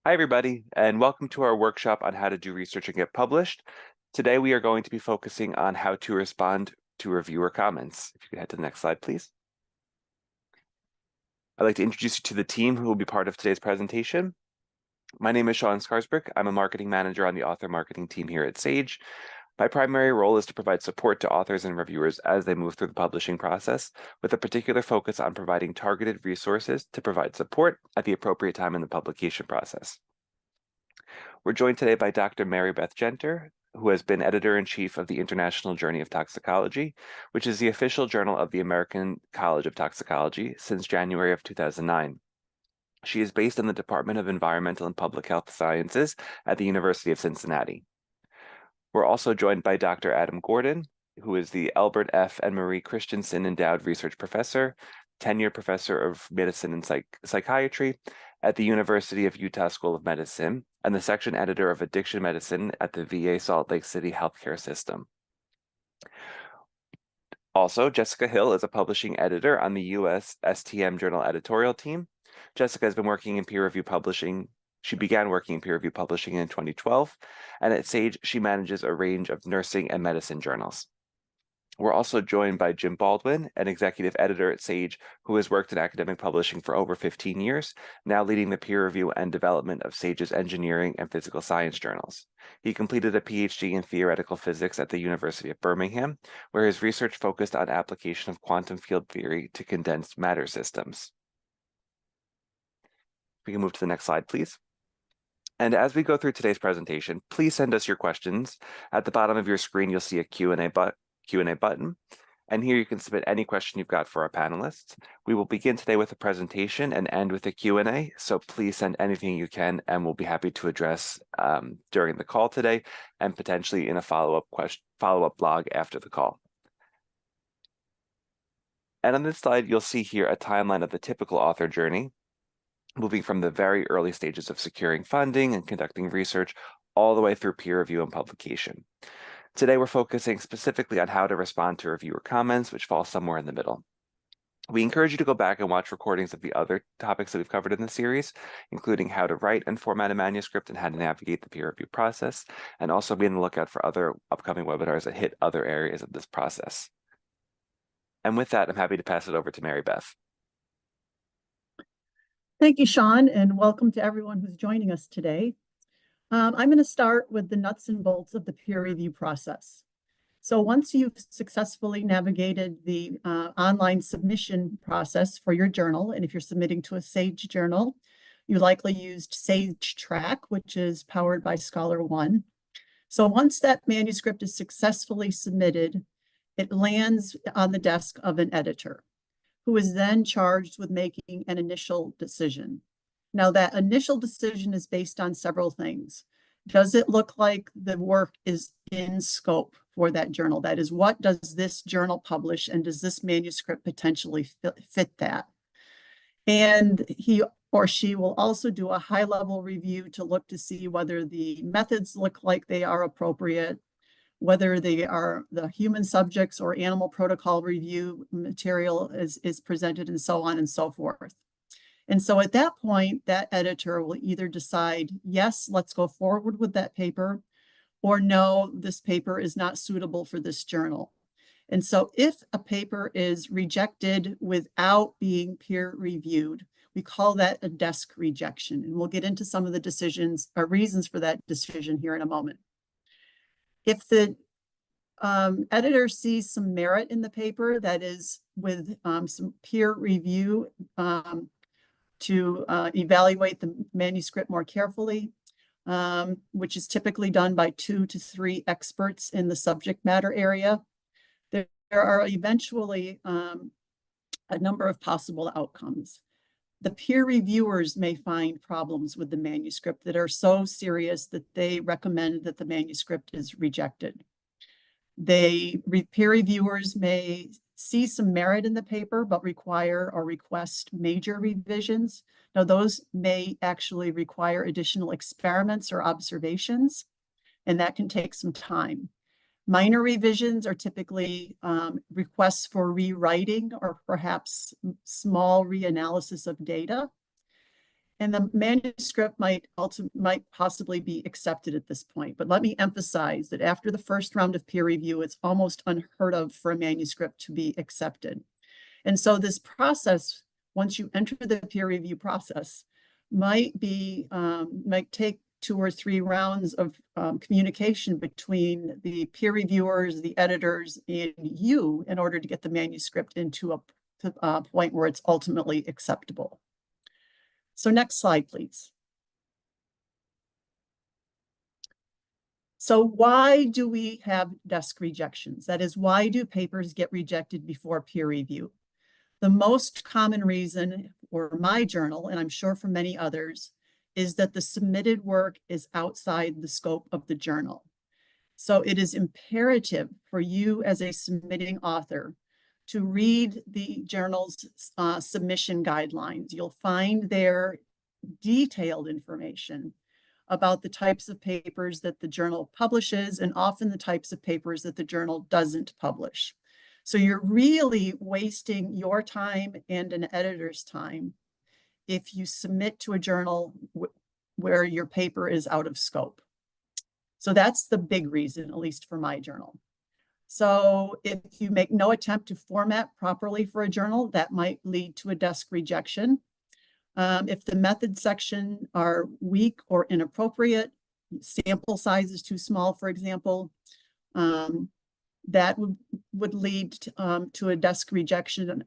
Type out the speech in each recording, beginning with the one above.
Hi, everybody, and welcome to our workshop on how to do research and get published. Today, we are going to be focusing on how to respond to reviewer comments. If you could head to the next slide, please. I'd like to introduce you to the team who will be part of today's presentation. My name is Sean Scarisbrick. I'm a marketing manager on the author marketing team here at Sage. My primary role is to provide support to authors and reviewers as they move through the publishing process, with a particular focus on providing targeted resources to provide support at the appropriate time in the publication process. We're joined today by Dr. Mary Beth Genter, who has been editor-in-chief of the International Journey of Toxicology, which is the official journal of the American College of Toxicology since January of 2009. She is based in the Department of Environmental and Public Health Sciences at the University of Cincinnati. We're also joined by Dr. Adam Gordon, who is the Albert F. and Marie Christensen Endowed Research Professor, tenured professor of medicine and psychiatry at the University of Utah School of Medicine, and the section editor of addiction medicine at the VA Salt Lake City Healthcare System. Also, Jessica Hill is a publishing editor on the US STM Journal editorial team. Jessica has been working in peer review publishing. She began working in peer review publishing in 2012, and at Sage, she manages a range of nursing and medicine journals. We're also joined by Jim Baldwin, an executive editor at Sage, who has worked in academic publishing for over 15 years, now leading the peer review and development of Sage's engineering and physical science journals. He completed a PhD in theoretical physics at the University of Birmingham, where his research focused on application of quantum field theory to condensed matter systems. We can move to the next slide, please. And as we go through today's presentation, please send us your questions. At the bottom of your screen, you'll see a Q&A button. And here you can submit any question you've got for our panelists. We will begin today with a presentation and end with a Q&A. So please send anything you can, and we'll be happy to address during the call today and potentially in a follow-up blog after the call. And on this slide, you'll see here a timeline of the typical author journey, moving from the very early stages of securing funding and conducting research all the way through peer review and publication. Today, we're focusing specifically on how to respond to reviewer comments, which fall somewhere in the middle. We encourage you to go back and watch recordings of the other topics that we've covered in the series, including how to write and format a manuscript and how to navigate the peer review process, and also be on the lookout for other upcoming webinars that hit other areas of this process. And with that, I'm happy to pass it over to Mary Beth. Thank you, Sean, and welcome to everyone who's joining us today. I'm going to start with the nuts and bolts of the peer review process. So once you've successfully navigated the online submission process for your journal, and if you're submitting to a Sage journal, you likely used Sage Track, which is powered by ScholarOne. So once that manuscript is successfully submitted, it lands on the desk of an editor, who is then charged with making an initial decision. Now, that initial decision is based on several things. Does it look like the work is in scope for that journal? That is, what does this journal publish, and does this manuscript potentially fit that? And he or she will also do a high-level review to look to see whether the methods look like they are appropriate, whether they are the human subjects or animal protocol review material is presented, and so on and so forth. And so at that point, that editor will either decide, yes, let's go forward with that paper, or no, this paper is not suitable for this journal. And so if a paper is rejected without being peer reviewed, we call that a desk rejection. And we'll get into some of the decisions or reasons for that decision here in a moment. If the editor sees some merit in the paper, that is with some peer review to evaluate the manuscript more carefully, which is typically done by 2 to 3 experts in the subject matter area, there are eventually a number of possible outcomes. The peer reviewers may find problems with the manuscript that are so serious that they recommend that the manuscript is rejected. Peer reviewers may see some merit in the paper, but require or request major revisions. Now, those may actually require additional experiments or observations, and that can take some time. Minor revisions are typically requests for rewriting or perhaps small reanalysis of data. And the manuscript might possibly be accepted at this point. But let me emphasize that after the first round of peer review, it's almost unheard of for a manuscript to be accepted. And so this process, once you enter the peer review process, might take 2 or 3 rounds of communication between the peer reviewers, the editors, and you in order to get the manuscript into a point where it's ultimately acceptable. So next slide, please. So why do we have desk rejections? That is, why do papers get rejected before peer review? The most common reason for my journal, and I'm sure for many others, is that the submitted work is outside the scope of the journal. So it is imperative for you as a submitting author to read the journal's submission guidelines. You'll find there detailed information about the types of papers that the journal publishes and often the types of papers that the journal doesn't publish. So you're really wasting your time and an editor's time if you submit to a journal where your paper is out of scope. So that's the big reason, at least for my journal. So if you make no attempt to format properly for a journal, that might lead to a desk rejection. If the method section are weak or inappropriate, sample size is too small, for example, that would lead to a desk rejection.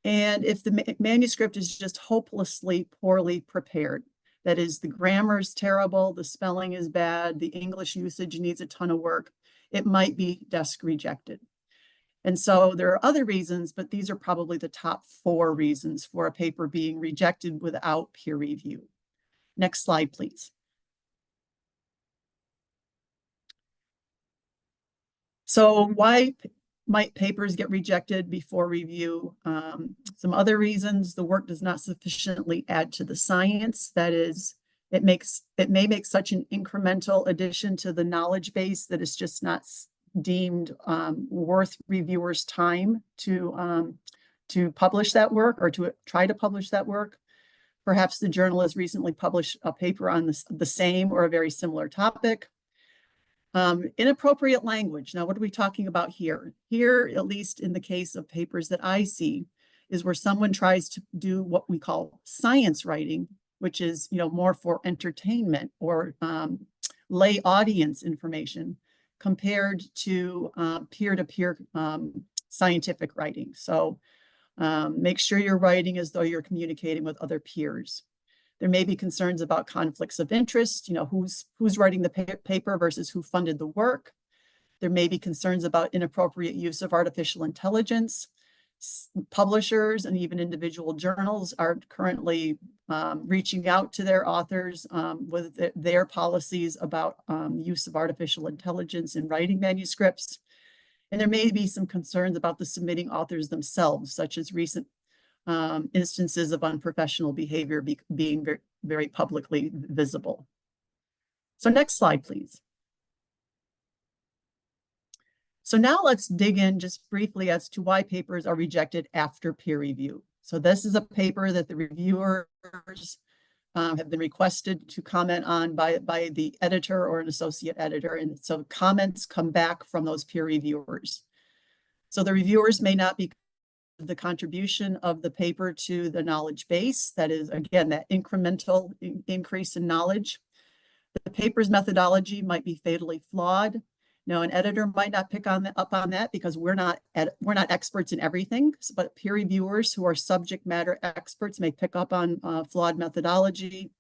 And if the manuscript is just hopelessly poorly prepared, that is, the grammar is terrible, the spelling is bad, the English usage needs a ton of work, it might be desk rejected. And so there are other reasons, but these are probably the top 4 reasons for a paper being rejected without peer review. Next slide, please. So why might papers get rejected before review? Some other reasons: the work does not sufficiently add to the science. That is, it may make such an incremental addition to the knowledge base that it's just not deemed worth reviewers' time to publish that work or to try to publish that work. Perhaps the journal has recently published a paper on the same or a very similar topic. Inappropriate language. Now, what are we talking about here? Here, at least in the case of papers that I see, is where someone tries to do what we call science writing, which is, more for entertainment or lay audience information, compared to peer-to-peer scientific writing. So make sure you're writing as though you're communicating with other peers. There may be concerns about conflicts of interest, who's writing the paper versus who funded the work. There may be concerns about inappropriate use of artificial intelligence. Publishers and even individual journals are currently reaching out to their authors with their policies about use of artificial intelligence in writing manuscripts. And there may be some concerns about the submitting authors themselves, such as recent instances of unprofessional behavior being very, very publicly visible. So next slide, please. So now let's dig in just briefly as to why papers are rejected after peer review. So this is a paper that the reviewers have been requested to comment on by the editor or an associate editor. And so comments come back from those peer reviewers. So the reviewers may not be the contribution of the paper to the knowledge base. That is, again, that incremental increase in knowledge. The paper's methodology might be fatally flawed. Now, an editor might not pick up on that because we're not experts in everything, but peer reviewers who are subject matter experts may pick up on flawed methodology.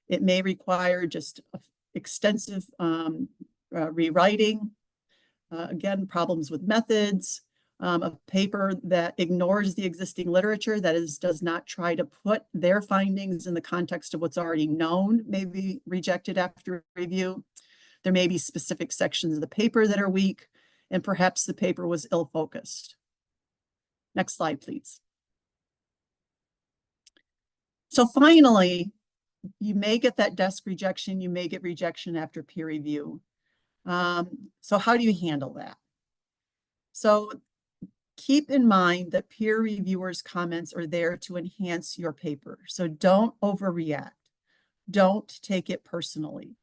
It may require just extensive rewriting. Again, problems with methods. A paper that ignores the existing literature, that is, does not try to put their findings in the context of what's already known, may be rejected after review. There may be specific sections of the paper that are weak, and perhaps the paper was ill-focused. Next slide, please. So finally, you may get that desk rejection, you may get rejection after peer review. So how do you handle that? So Keep in mind that peer reviewers' comments are there to enhance your paper, so don't overreact. Don't take it personally.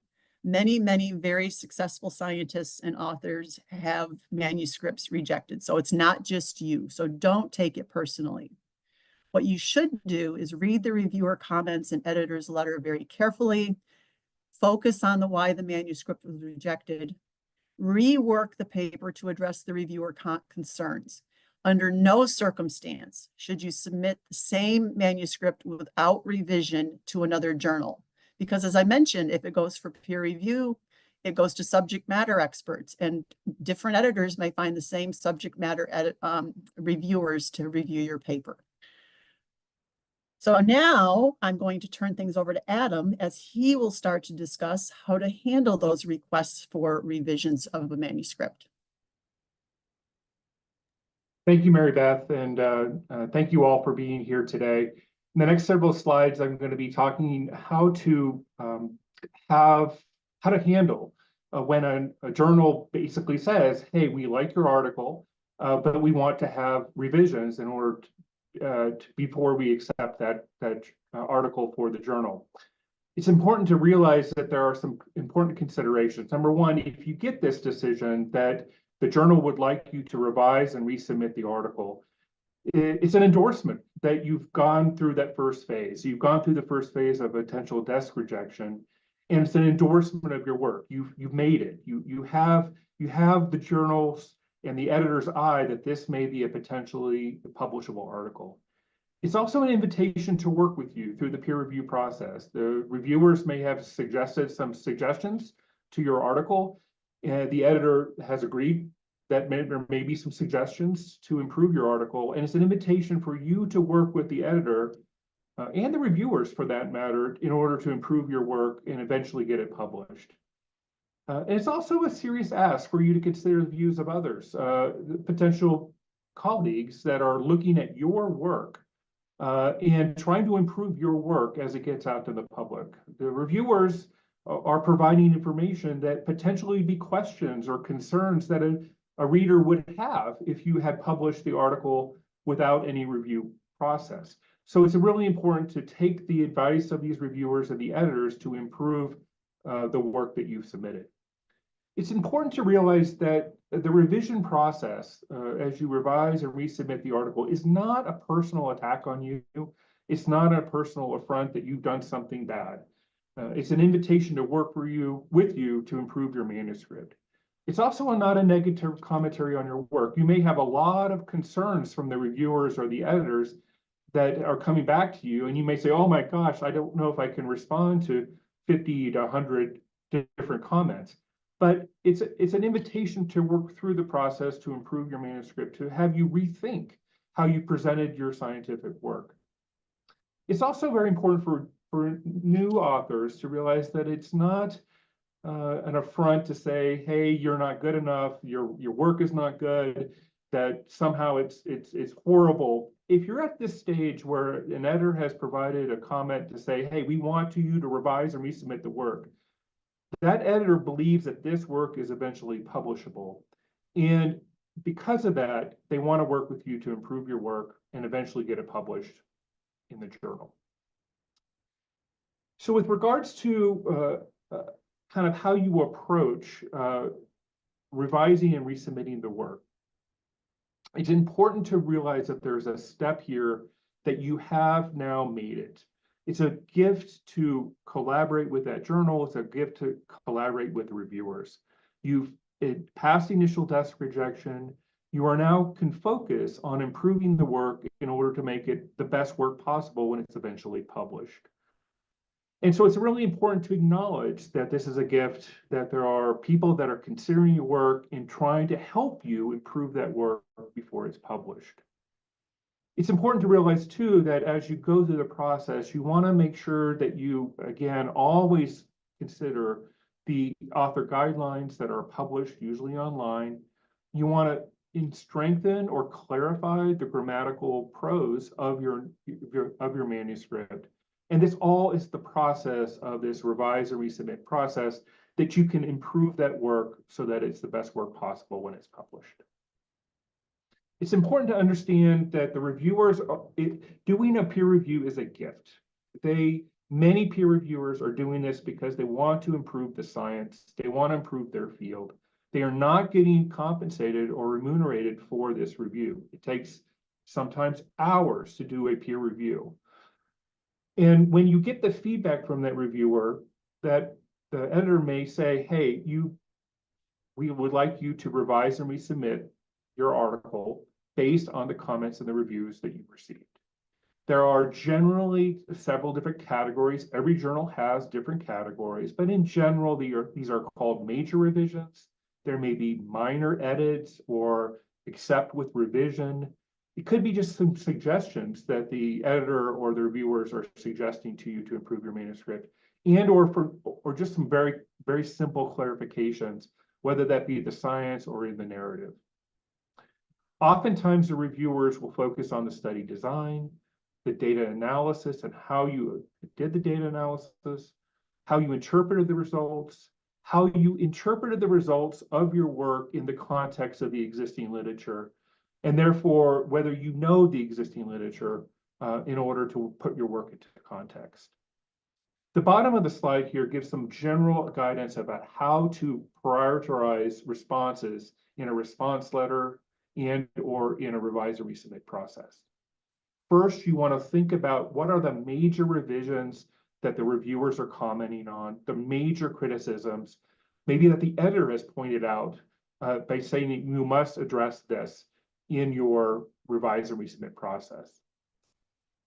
Many very successful scientists and authors have manuscripts rejected, so it's not just you, so don't take it personally. What you should do is read the reviewer comments and editor's letter very carefully, focus on why the manuscript was rejected, rework the paper to address the reviewer concerns. Under no circumstance should you submit the same manuscript without revision to another journal. Because as I mentioned, if it goes for peer review, it goes to subject matter experts, and different editors may find the same subject matter reviewers to review your paper. So now I'm going to turn things over to Adam as he will start to discuss how to handle those requests for revisions of a manuscript. Thank you, Mary Beth, and thank you all for being here today. In the next several slides, I'm going to be talking how to handle when a journal basically says, "Hey, we like your article, but we want to have revisions in order before we accept that article for the journal." It's important to realize that there are some important considerations. Number one, if you get this decision that the journal would like you to revise and resubmit the article, it's an endorsement that you've gone through that first phase. You've gone through the first phase of potential desk rejection, and it's an endorsement of your work. You've made it. You have the journal's and the editor's eye that this may be a potentially publishable article. It's also an invitation to work with you through the peer review process. The reviewers may have suggested some suggestions to your article, and the editor has agreed that there may be some suggestions to improve your article, and it's an invitation for you to work with the editor and the reviewers, for that matter, in order to improve your work and eventually get it published. And it's also a serious ask for you to consider the views of others, potential colleagues that are looking at your work and trying to improve your work as it gets out to the public. The reviewers are providing information that potentially be questions or concerns that a reader would have if you had published the article without any review process. So it's really important to take the advice of these reviewers and the editors to improve the work that you've submitted. It's important to realize that the revision process, as you revise and resubmit the article, is not a personal attack on you. It's not a personal affront that you've done something bad. It's an invitation to work with you to improve your manuscript. It's also not a negative commentary on your work. You may have a lot of concerns from the reviewers or the editors that are coming back to you, and you may say, "Oh my gosh, I don't know if I can respond to 50 to 100 different comments." But it's an invitation to work through the process to improve your manuscript, to have you rethink how you presented your scientific work. It's also very important for new authors to realize that it's not an affront to say, "Hey, you're not good enough, your work is not good," that somehow it's horrible. If you're at this stage where an editor has provided a comment to say, "Hey, we want you to revise and resubmit the work," that editor believes that this work is eventually publishable. And because of that, they want to work with you to improve your work and eventually get it published in the journal. So with regards to kind of how you approach revising and resubmitting the work, it's important to realize that there's a step here that you have now made it. It's a gift to collaborate with that journal. It's a gift to collaborate with the reviewers. You've passed initial desk rejection. You are now can focus on improving the work in order to make it the best work possible when it's eventually published. And so it's really important to acknowledge that this is a gift, that there are people that are considering your work and trying to help you improve that work before it's published. It's important to realize, too, that as you go through the process, you want to make sure that you, again, always consider the author guidelines that are published, usually online. You want to strengthen or clarify the grammatical prose of your manuscript. And this all is the process of this revise and resubmit process that you can improve that work so that it's the best work possible when it's published. It's important to understand that the reviewers, doing a peer review is a gift. Many peer reviewers are doing this because they want to improve the science. They want to improve their field. They are not getting compensated or remunerated for this review. It takes sometimes hours to do a peer review. And when you get the feedback from that reviewer, that the editor may say, hey, we would like you to revise and resubmit your article based on the comments and the reviews that you received. There are generally several different categories. Every journal has different categories, but in general, these are called major revisions. There may be minor edits or accept with revision. It could be just some suggestions that the editor or the reviewers are suggesting to you to improve your manuscript, and or just some very, very simple clarifications, whether that be the science or in the narrative. Oftentimes, the reviewers will focus on the study design, the data analysis and how you did the data analysis, how you interpreted the results, how you interpreted the results of your work in the context of the existing literature, and therefore whether you know the existing literature in order to put your work into context. The bottom of the slide here gives some general guidance about how to prioritize responses in a response letter and or in a revise or resubmit process. First, you want to think about what are the major revisions that the reviewers are commenting on, the major criticisms, maybe that the editor has pointed out by saying that you must address this in your revise and resubmit process.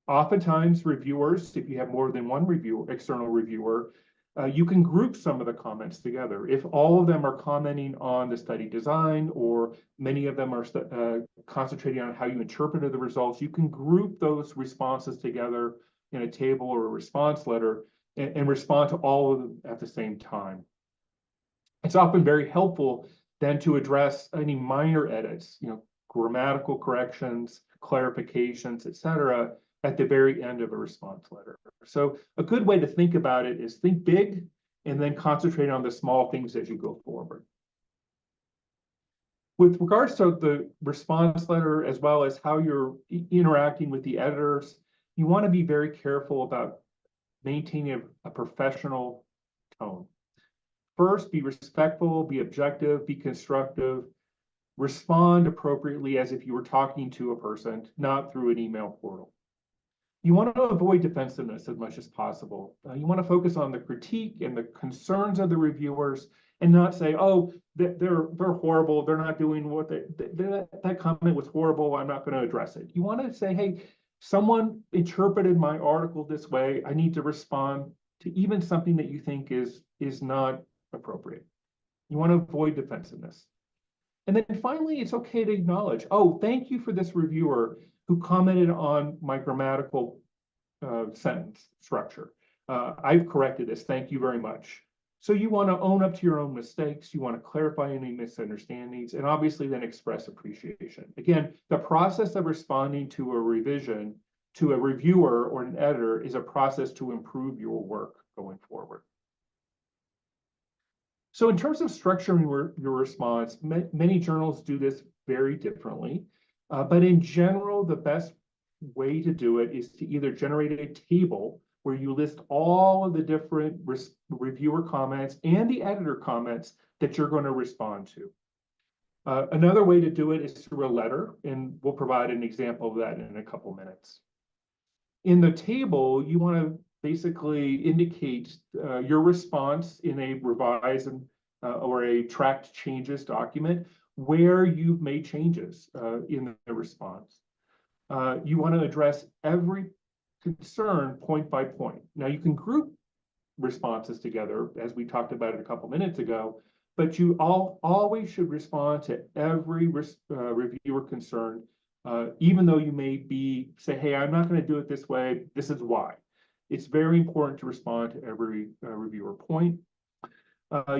Oftentimes, reviewers, if you have more than one external reviewer, you can group some of the comments together. If all of them are commenting on the study design, or many of them are concentrating on how you interpreted the results, you can group those responses together in a table or a response letter and respond to all of them at the same time. It's often very helpful then to address any minor edits, grammatical corrections, clarifications, etc., at the very end of a response letter. So a good way to think about it is think big and then concentrate on the small things as you go forward. With regards to the response letter, as well as how you're interacting with the editors, you want to be very careful about maintaining a professional tone. First, be respectful, be objective, be constructive, respond appropriately as if you were talking to a person, not through an email portal. You want to avoid defensiveness as much as possible. You want to focus on the critique and the concerns of the reviewers and not say, oh, they're horrible, they're not doing what that comment was horrible, I'm not going to address it. You want to say, hey, someone interpreted my article this way, I need to respond to even something that you think is not appropriate. You want to avoid defensiveness. And then finally, it's okay to acknowledge, oh, thank you for this reviewer who commented on my grammatical sentence structure. I've corrected this, thank you very much. So you want to own up to your own mistakes, you want to clarify any misunderstandings, and obviously then express appreciation. Again, the process of responding to a revision to a reviewer or an editor is a process to improve your work going forward. So in terms of structuring your response, many journals do this very differently. But in general, the best way to do it is to either generate a table where you list all of the different reviewer comments and the editor comments that you're going to respond to. Another way to do it is through a letter, and we'll provide an example of that in a couple minutes. In the table, you want to basically indicate your response in a revise or a tracked changes document where you've made changes in the response. You want to address every concern point by point. Now you can group responses together, as we talked about it a couple minutes ago, but you always should respond to every reviewer concern, even though you may say, hey, I'm not going to do it this way, this is why. It's very important to respond to every reviewer point.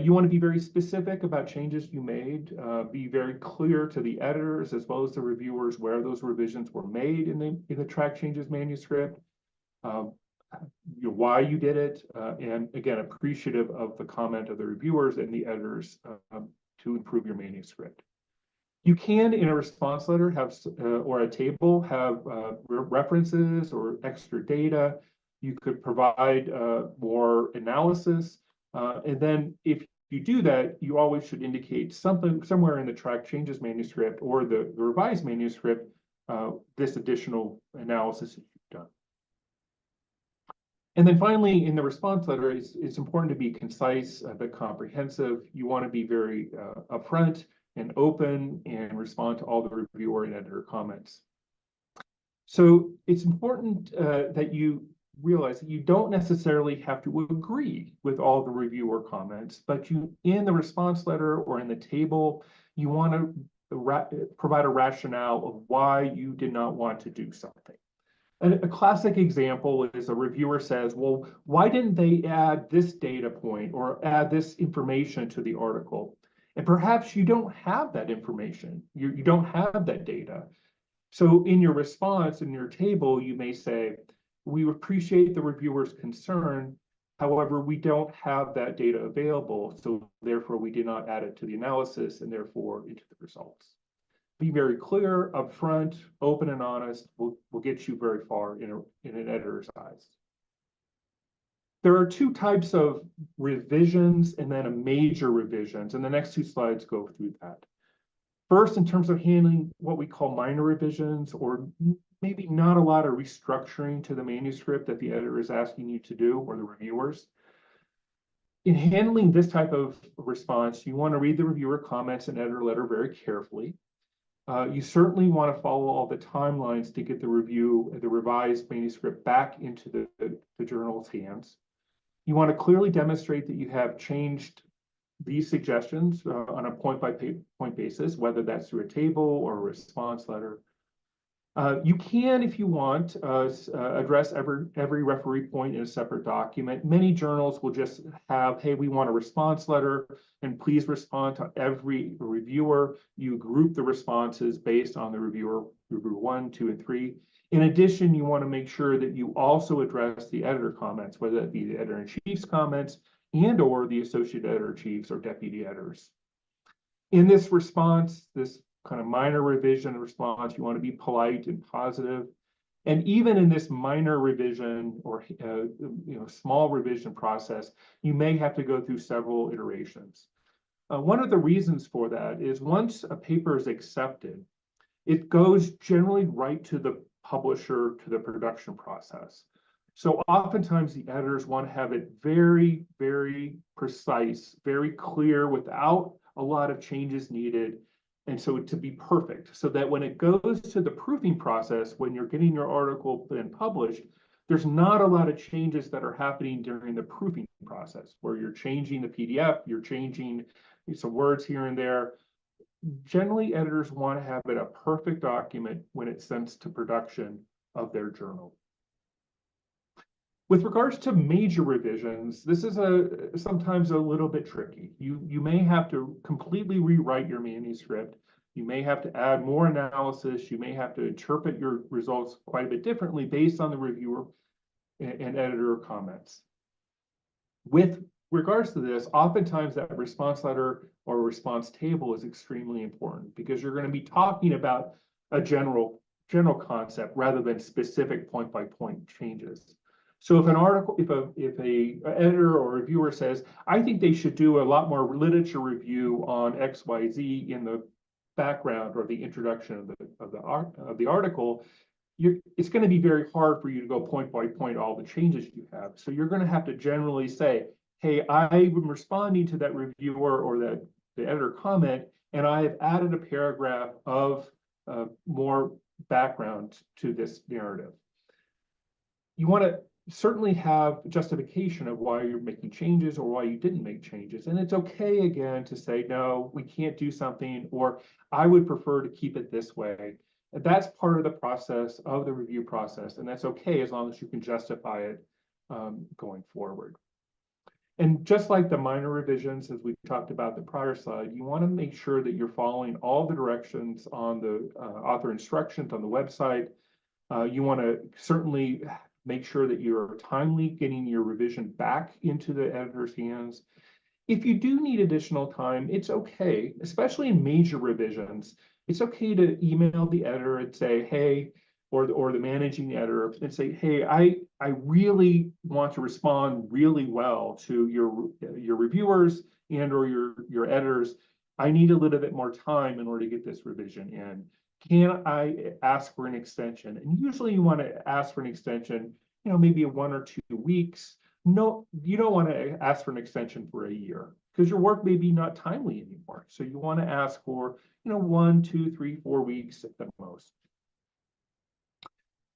You want to be very specific about changes you made, be very clear to the editors as well as the reviewers where those revisions were made in the track changes manuscript, why you did it, and again, appreciative of the comment of the reviewers and the editors to improve your manuscript. You can, in a response letter, have or a table have references or extra data. You could provide more analysis, and then if you do that, you always should indicate something somewhere in the track changes manuscript or the revised manuscript this additional analysis that you've done. And then finally, in the response letter, it's important to be concise but comprehensive. You want to be very upfront and open and respond to all the reviewer and editor comments. So it's important that you realize that you don't necessarily have to agree with all the reviewer comments, but you, in the response letter or in the table, you want to provide a rationale of why you did not want to do something. And a classic example is a reviewer says, well, why didn't they add this data point or add this information to the article? And perhaps you don't have that information. You don't have that data. So in your response, in your table, you may say, we appreciate the reviewer's concern. However, we don't have that data available. So therefore, we did not add it to the analysis and therefore into the results. Be very clear, upfront, open and honest will get you very far in an editor's eyes. There are two types of revisions and then a major revisions, and the next two slides go through that. First, in terms of handling what we call minor revisions, or maybe not a lot of restructuring to the manuscript that the editor is asking you to do, or the reviewers. In handling this type of response, you want to read the reviewer comments and editor letter very carefully. You certainly want to follow all the timelines to get the revised manuscript back into the journal's hands. You want to clearly demonstrate that you have changed these suggestions on a point-by-point basis, whether that's through a table or a response letter. You can, if you want, address every referee point in a separate document. Many journals will just have, hey, we want a response letter, and please respond to every reviewer. You group the responses based on the reviewer 1, 2, and 3. In addition, you want to make sure that you also address the editor comments, whether that be the editor-in-chief's comments and or the associate editor-in-chiefs or deputy editors. In this response, this kind of minor revision response, you want to be polite and positive. And even in this minor revision or small revision process, you may have to go through several iterations. One of the reasons for that is once a paper is accepted, it goes generally right to the publisher, to the production process. So oftentimes the editors want to have it very, very precise, very clear without a lot of changes needed. And so to be perfect, so that when it goes to the proofing process, when you're getting your article then published, there's not a lot of changes that are happening during the proofing process, where you're changing the PDF, you're changing some words here and there. Generally, editors want to have it a perfect document when it's sent to production of their journal. With regards to major revisions, this is sometimes a little bit tricky. You may have to completely rewrite your manuscript. You may have to add more analysis. You may have to interpret your results quite a bit differently based on the reviewer and editor comments. With regards to this, oftentimes that response letter or response table is extremely important because you're going to be talking about a general concept rather than specific point-by-point changes. So if an article, if a editor or reviewer says, I think they should do a lot more literature review on XYZ in the background or the introduction of the article, it's going to be very hard for you to go point by point all the changes you have. So you're going to have to generally say, hey, I'm responding to that reviewer or the editor comment, and I have added a paragraph of more background to this narrative. You want to certainly have justification of why you're making changes or why you didn't make changes. And it's okay, again, to say, no, we can't do something, or I would prefer to keep it this way. And that's part of the process of the review process. And that's okay as long as you can justify it going forward. And just like the minor revisions, as we talked about the prior slide, you want to make sure that you're following all the directions on the author instructions on the website. You want to certainly make sure that you're timely getting your revision back into the editor's hands. If you do need additional time, it's okay, especially in major revisions. It's okay to email the editor and say, hey, or the managing editor and say, hey, I really want to respond really well to your reviewers and or your editors. I need a little bit more time in order to get this revision in. Can I ask for an extension? And usually you want to ask for an extension, maybe 1 or 2 weeks. No, you don't want to ask for an extension for a year because your work may be not timely anymore. So you want to ask for, 1, 2, 3, 4 weeks at the most.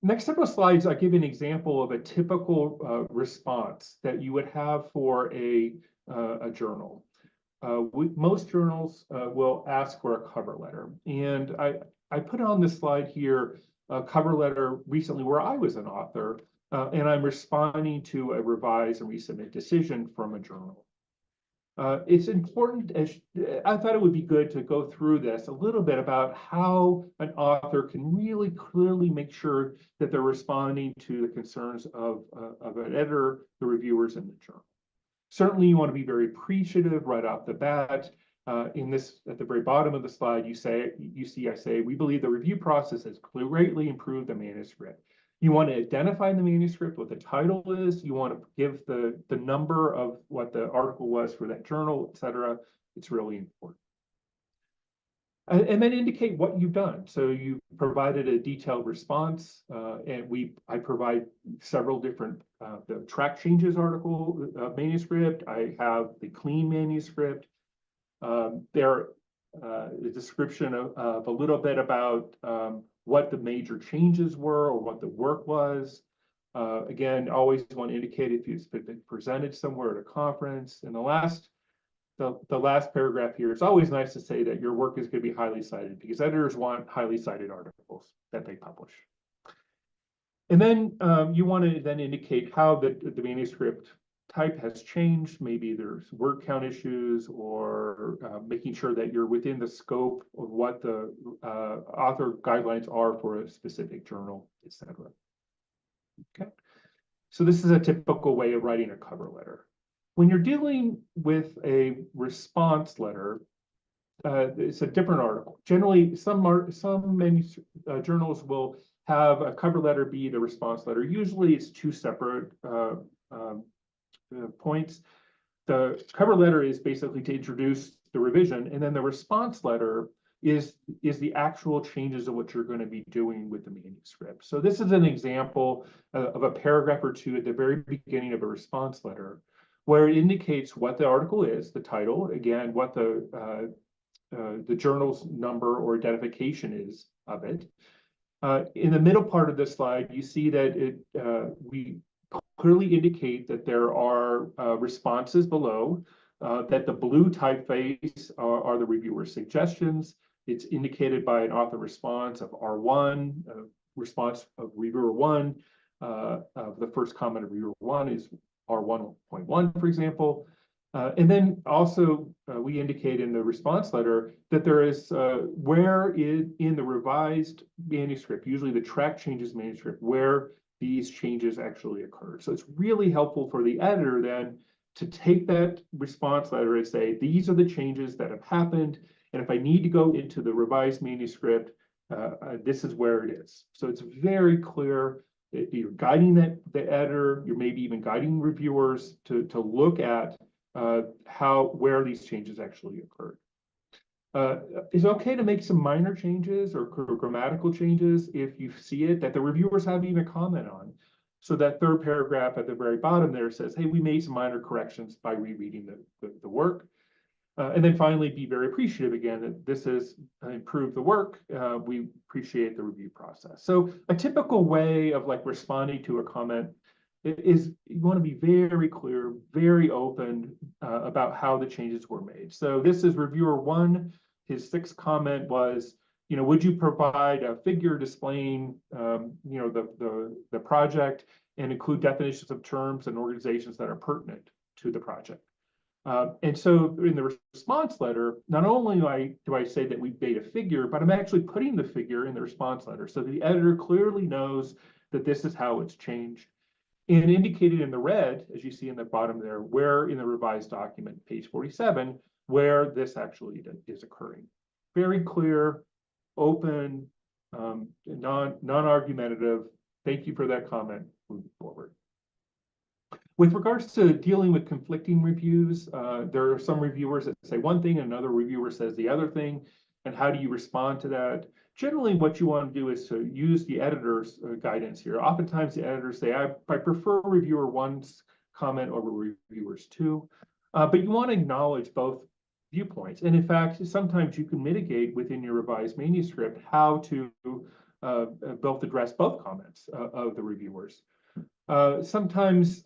Next couple of slides, I'll give you an example of a typical response that you would have for a journal. Most journals will ask for a cover letter. And I put on this slide here a cover letter recently where I was an author, and I'm responding to a revise and resubmit decision from a journal. It's important, I thought it would be good to go through this a little bit about how an author can really clearly make sure that they're responding to the concerns of an editor, the reviewers, and the journal. Certainly, you want to be very appreciative right off the bat. In this, at the very bottom of the slide, I say, we believe the review process has greatly improved the manuscript. You want to identify in the manuscript what the title is. You want to give the number of what the article was for that journal, etc. It's really important. And then indicate what you've done. So you provided a detailed response, and I provide several different the track changes article manuscript. I have the clean manuscript. The description of a little bit about what the major changes were or what the work was. Again, always want to indicate if it's been presented somewhere at a conference. And the last paragraph here, it's always nice to say that your work is going to be highly cited because editors want highly cited articles that they publish. And then you want to then indicate how the manuscript type has changed. Maybe there's word count issues or making sure that you're within the scope of what the author guidelines are for a specific journal, etc. Okay, so this is a typical way of writing a cover letter. When you're dealing with a response letter, it's a different article. Generally, some journals will have a cover letter be the response letter. Usually it's 2 separate points. The cover letter is basically to introduce the revision, and then the response letter is the actual changes of what you're going to be doing with the manuscript. So this is an example of a paragraph or 2 at the very beginning of a response letter, where it indicates what the article is, the title, again, what the journal's number or identification is of it. In the middle part of this slide, you see that we clearly indicate that there are responses below, that the blue typeface are the reviewer's suggestions. It's indicated by an author response of R1, response of reviewer 1. The first comment of reviewer 1 is R1.1, for example. And then also we indicate in the response letter that there is where in the revised manuscript, usually the track changes manuscript, where these changes actually occurred. So it's really helpful for the editor then to take that response letter and say, these are the changes that have happened. And if I need to go into the revised manuscript, this is where it is. So it's very clear. You're guiding the editor, you're maybe even guiding reviewers to look at where these changes actually occurred. It's okay to make some minor changes or grammatical changes if you see it that the reviewers haven't even comment on. So that third paragraph at the very bottom there says, hey, we made some minor corrections by rereading the work. And then finally, be very appreciative again that this has improved the work. We appreciate the review process. So a typical way of responding to a comment is you want to be very clear, very open about how the changes were made. So this is reviewer 1. His 6th comment was, would you provide a figure displaying, the project and include definitions of terms and organizations that are pertinent to the project. And so in the response letter, not only do I say that we made a figure, but I'm actually putting the figure in the response letter so the editor clearly knows that this is how it's changed. And indicated in the red, as you see in the bottom there, where in the revised document, page 47, where this actually is occurring. Very clear, open, non-argumentative. Thank you for that comment. Moving forward. With regards to dealing with conflicting reviews, there are some reviewers that say one thing and another reviewer says the other thing. And how do you respond to that? Generally, what you want to do is to use the editor's guidance here. Oftentimes, the editors say, I prefer reviewer one's comment over reviewers two. But you want to acknowledge both viewpoints. And in fact, sometimes you can mitigate within your revised manuscript how to both address both comments of the reviewers. Sometimes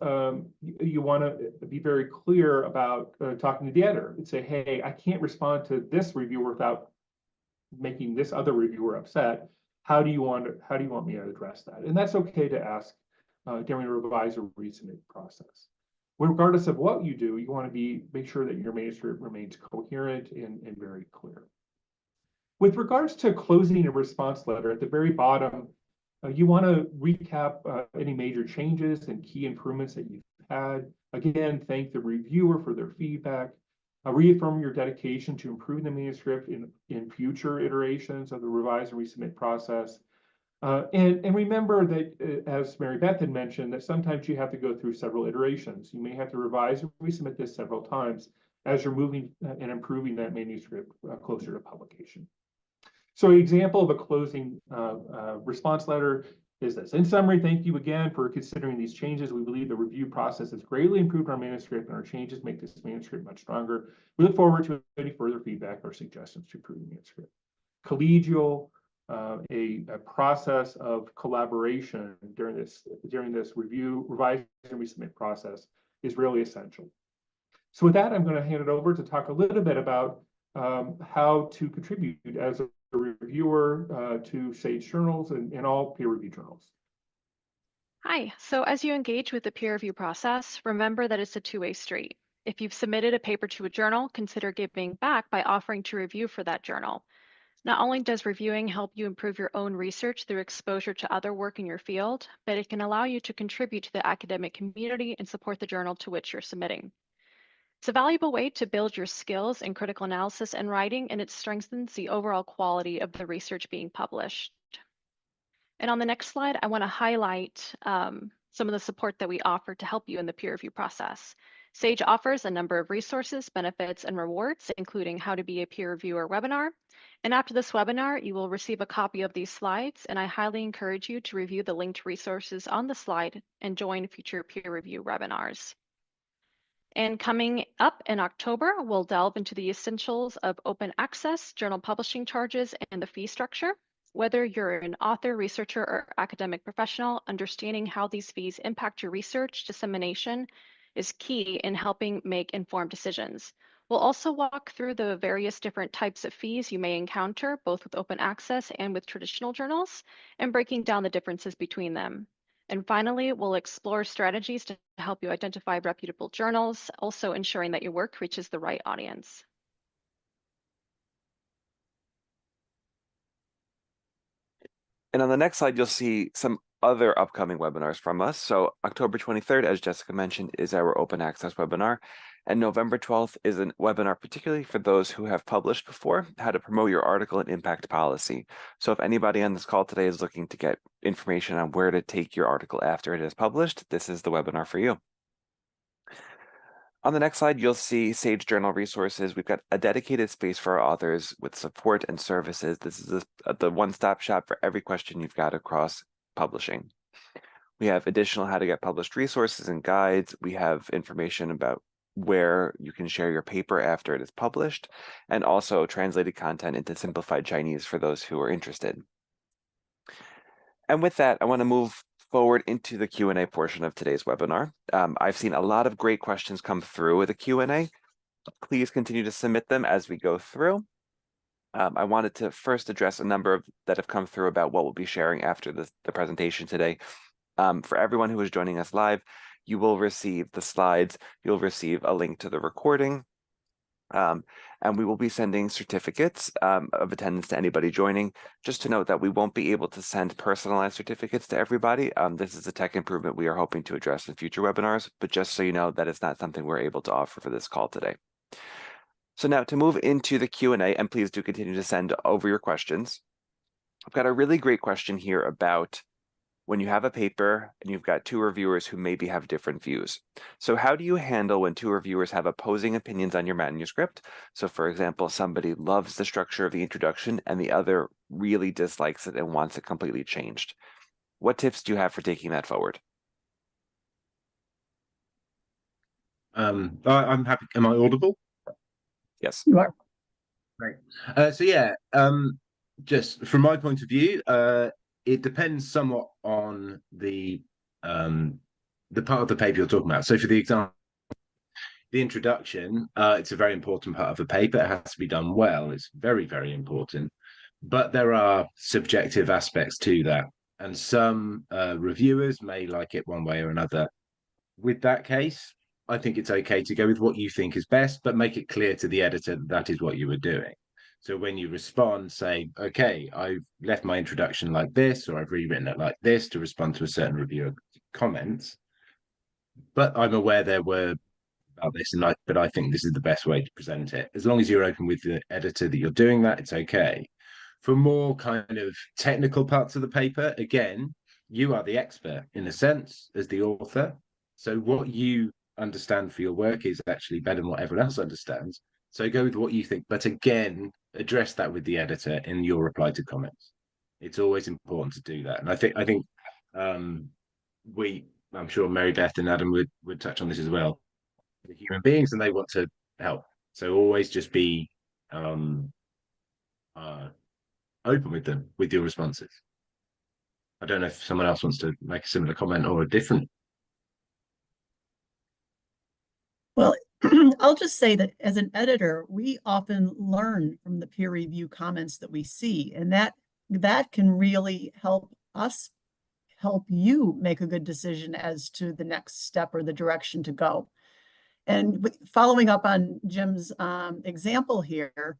you want to be very clear about talking to the editor and say, hey, I can't respond to this reviewer without making this other reviewer upset. How do you want me to address that? And that's okay to ask during the revise or resubmit process. Regardless of what you do, you want to make sure that your manuscript remains coherent and very clear. With regards to closing a response letter, at the very bottom, you want to recap any major changes and key improvements that you've had. Again, thank the reviewer for their feedback. Reaffirm your dedication to improving the manuscript in future iterations of the revise and resubmit process. And remember that, as Mary Beth had mentioned, that sometimes you have to go through several iterations. You may have to revise and resubmit this several times as you're moving and improving that manuscript closer to publication. So an example of a closing response letter is this. In summary, thank you again for considering these changes. We believe the review process has greatly improved our manuscript, and our changes make this manuscript much stronger. We look forward to any further feedback or suggestions to improve the manuscript. Collegial, a process of collaboration during this review, revise, and resubmit process is really essential. So with that, I'm going to hand it over to talk a little bit about how to contribute as a reviewer to Sage journals and all peer review journals. Hi, so as you engage with the peer review process, remember that it's a two-way street. If you've submitted a paper to a journal, consider giving back by offering to review for that journal. Not only does reviewing help you improve your own research through exposure to other work in your field, but it can allow you to contribute to the academic community and support the journal to which you're submitting. It's a valuable way to build your skills in critical analysis and writing, and it strengthens the overall quality of the research being published. And on the next slide, I want to highlight some of the support that we offer to help you in the peer review process. Sage offers a number of resources, benefits, and rewards, including how to be a peer reviewer webinar. And after this webinar, you will receive a copy of these slides, and I highly encourage you to review the linked resources on the slide and join future peer review webinars. And coming up in October, we'll delve into the essentials of open access, journal publishing charges, and the fee structure. Whether you're an author, researcher, or academic professional, understanding how these fees impact your research dissemination is key in helping make informed decisions. We'll also walk through the various different types of fees you may encounter, both with open access and with traditional journals, and breaking down the differences between them. And finally, we'll explore strategies to help you identify reputable journals, also ensuring that your work reaches the right audience. And on the next slide, you'll see some other upcoming webinars from us. So October 23rd, as Jessica mentioned, is our open access webinar. And November 12th is a webinar particularly for those who have published before, how to promote your article and impact policy. So if anybody on this call today is looking to get information on where to take your article after it is published, this is the webinar for you. On the next slide, you'll see Sage Journal resources. We've got a dedicated space for our authors with support and services. This is the one-stop shop for every question you've got across publishing. We have additional how to get published resources and guides. We have information about where you can share your paper after it is published, and also translated content into simplified Chinese for those who are interested. And with that, I want to move forward into the Q&A portion of today's webinar. I've seen a lot of great questions come through with the Q&A. Please continue to submit them as we go through. I wanted to first address a number that have come through about what we'll be sharing after the presentation today. For everyone who is joining us live, you will receive the slides, you'll receive a link to the recording, And we will be sending certificates of attendance to anybody joining. Just to note that we won't be able to send personalized certificates to everybody. This is a tech improvement we are hoping to address in future webinars, but just so you know that it's not something we're able to offer for this call today. So now to move into the Q&A, and please do continue to send over your questions. I've got a really great question here about when you have a paper and you've got two reviewers who maybe have different views. So how do you handle when two reviewers have opposing opinions on your manuscript? So for example, somebody loves the structure of the introduction and the other really dislikes it and wants it completely changed. What tips do you have for taking that forward? I'm happy. Am I audible? Yes. You are. Great. So yeah, just from my point of view, it depends somewhat on the part of the paper you're talking about. So for the example, the introduction, it's a very important part of the paper. It has to be done well. It's very, very important. But there are subjective aspects to that. And some reviewers may like it one way or another. With that case, I think it's okay to go with what you think is best, but make it clear to the editor that that is what you were doing. So when you respond, say, okay, I've left my introduction like this, or I've rewritten it like this to respond to a certain reviewer comments. But I'm aware there were about this, but I think this is the best way to present it. As long as you're open with the editor that you're doing that, it's okay. For more kind of technical parts of the paper, again, you are the expert in a sense as the author. So what you understand for your work is actually better than what everyone else understands. So go with what you think, but again, address that with the editor in your reply to comments. It's always important to do that. And I think I'm sure Mary Beth and Adam would touch on this as well. The human beings and they want to help. So always just be open with them, with your responses. I don't know if someone else wants to make a similar comment or a different. Well, I'll just say that as an editor, we often learn from the peer review comments that we see, and that can really help us help you make a good decision as to the next step or the direction to go. And following up on Jim's example here,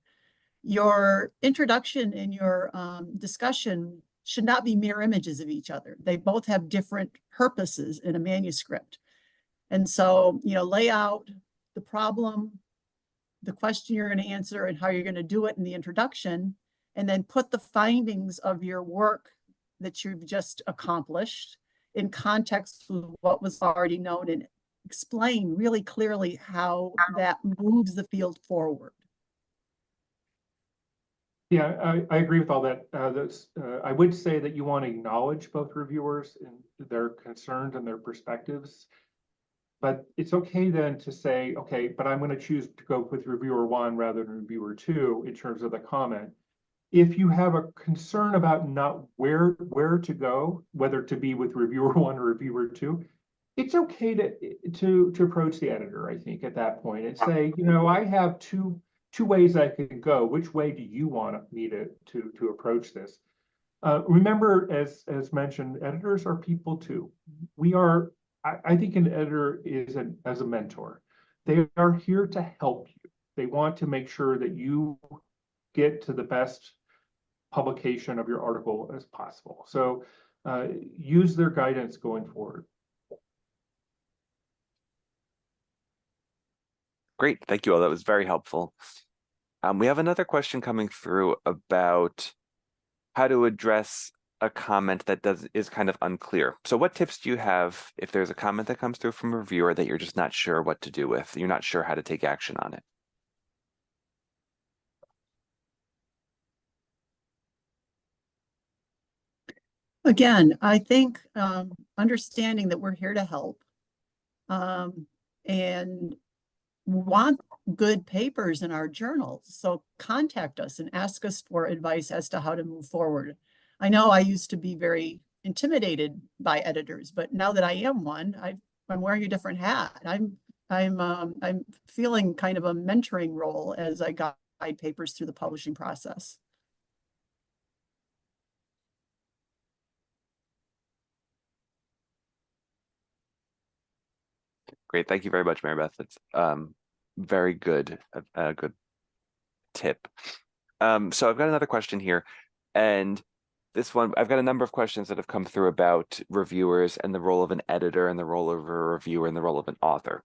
your introduction and your discussion should not be mirror images of each other. They both have different purposes in a manuscript. And so, lay out the problem, the question you're going to answer, and how you're going to do it in the introduction, and then put the findings of your work that you've just accomplished in context with what was already known, and explain really clearly how that moves the field forward. Yeah, I agree with all that. I would say that you want to acknowledge both reviewers and their concerns and their perspectives. But it's okay then to say, okay, but I'm going to choose to go with reviewer 1 rather than reviewer 2 in terms of the comment. If you have a concern about not where to go, whether to be with reviewer 1 or reviewer 2, it's okay to approach the editor, I think, at that point and say, I have two ways I could go. Which way do you want me to approach this? Remember, as mentioned, editors are people too. I think an editor is as a mentor. They are here to help you. They want to make sure that you get to the best publication of your article as possible. So use their guidance going forward. Great, thank you all. That was very helpful. We have another question coming through about how to address a comment that is kind of unclear. So what tips do you have if there's a comment that comes through from a reviewer that you're just not sure what to do with? You're not sure how to take action on it. Again, I think understanding that we're here to help and want good papers in our journals. So contact us and ask us for advice as to how to move forward. I know I used to be very intimidated by editors, but now that I am one, I'm wearing a different hat. I'm feeling kind of a mentoring role as I guide papers through the publishing process. Great, thank you very much, Mary Beth. It's very good, a good tip. So I've got another question here, and this one, I've got a number of questions that have come through about reviewers and the role of an editor and the role of a reviewer and the role of an author.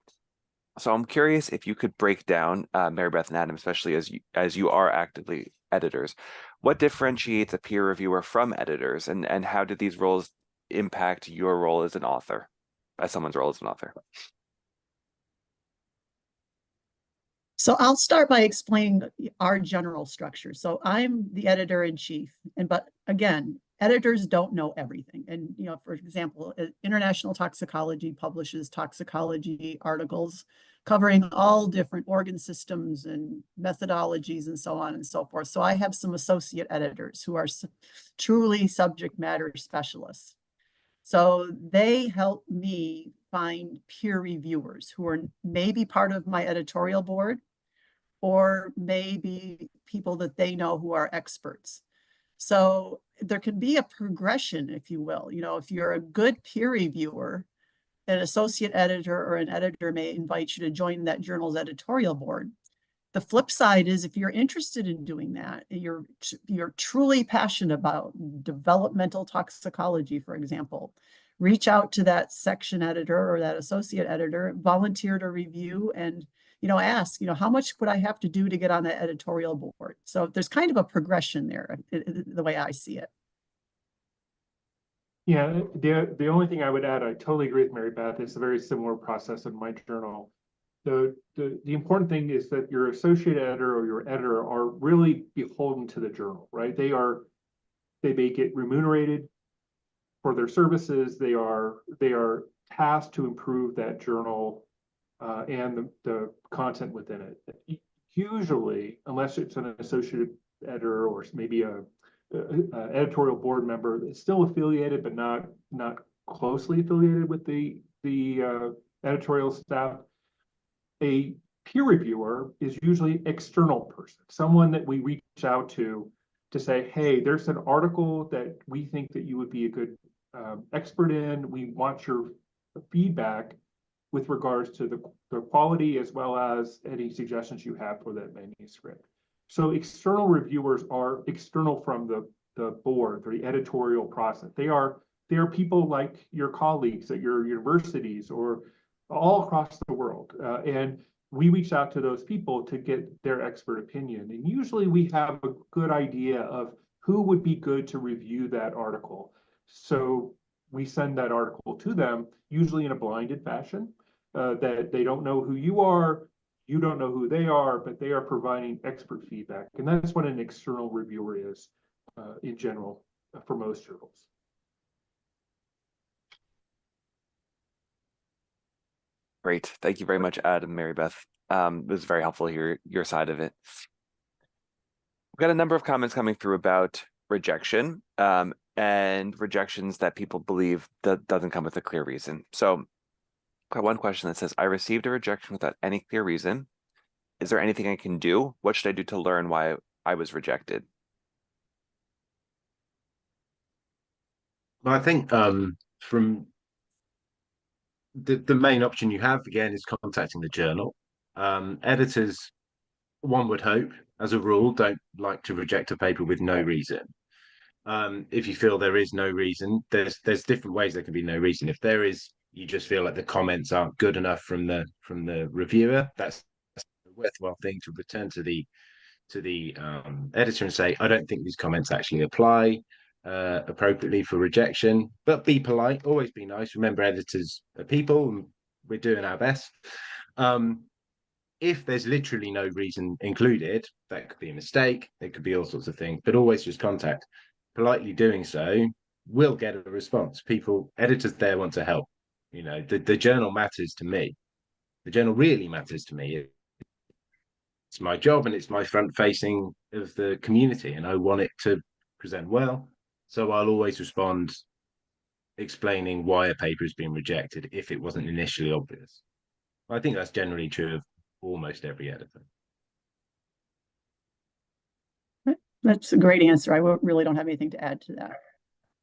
So I'm curious if you could break down, Mary Beth and Adam, especially as you are actively editors, what differentiates a peer reviewer from editors, and how do these roles impact your role as an author, as someone's role as an author? So I'll start by explaining our general structure. So I'm the editor-in-chief, but again, editors don't know everything. And for example, International Toxicology publishes toxicology articles covering all different organ systems and methodologies and so on and so forth. So I have some associate editors who are truly subject matter specialists. So they help me find peer reviewers who are maybe part of my editorial board, or maybe people that they know who are experts. So there can be a progression, if you will. If you're a good peer reviewer, an associate editor or an editor may invite you to join that journal's editorial board. The flip side is, if you're interested in doing that, you're truly passionate about developmental toxicology, for example, reach out to that section editor or that associate editor, volunteer to review, and ask, how much would I have to do to get on the editorial board? So there's kind of a progression there, the way I see it. Yeah, the only thing I would add, I totally agree with Mary Beth. It's a very similar process in my journal. The important thing is that your associate editor or your editor are really beholden to the journal, right? They may get remunerated for their services. They are tasked to improve that journal and the content within it. Usually, unless it's an associate editor or maybe a editorial board member, it's still affiliated, but not closely affiliated with the editorial staff. A peer reviewer is usually external person, someone that we reach out to say, hey, there's an article that we think that you would be a good expert in. We want your feedback with regards to the quality, as well as any suggestions you have for that manuscript. So external reviewers are external from the board or the editorial process. They are people like your colleagues at your universities or all across the world. And we reach out to those people to get their expert opinion. And usually we have a good idea of who would be good to review that article. So we send that article to them, usually in a blinded fashion, that they don't know who you are, you don't know who they are, but they are providing expert feedback. And that's what an external reviewer is in general for most journals. Great. Thank you very much, Adam, Mary Beth. It was very helpful to hear your side of it. We've got a number of comments coming through about rejection and rejections that people believe that doesn't come with a clear reason. So I've got one question that says, I received a rejection without any clear reason. Is there anything I can do? What should I do to learn why I was rejected? Well, I think from the main option you have, again, is contacting the journal. Editors, one would hope, as a rule, don't like to reject a paper with no reason. If you feel there is no reason, there's different ways there can be no reason. If there is, you just feel like the comments aren't good enough from the reviewer, that's a worthwhile thing to return to the editor and say, I don't think these comments actually apply appropriately for rejection, but be polite, always be nice. Remember, editors are people, and we're doing our best. If there's literally no reason included, that could be a mistake, it could be all sorts of things, but always just contact. Politely doing so will get a response. Editors there want to help. The journal matters to me. The journal really matters to me. It's my job and it's my front facing of the community, and I want it to present well. So I'll always respond explaining why a paper has been rejected if it wasn't initially obvious. I think that's generally true of almost every editor. That's a great answer. I really don't have anything to add to that.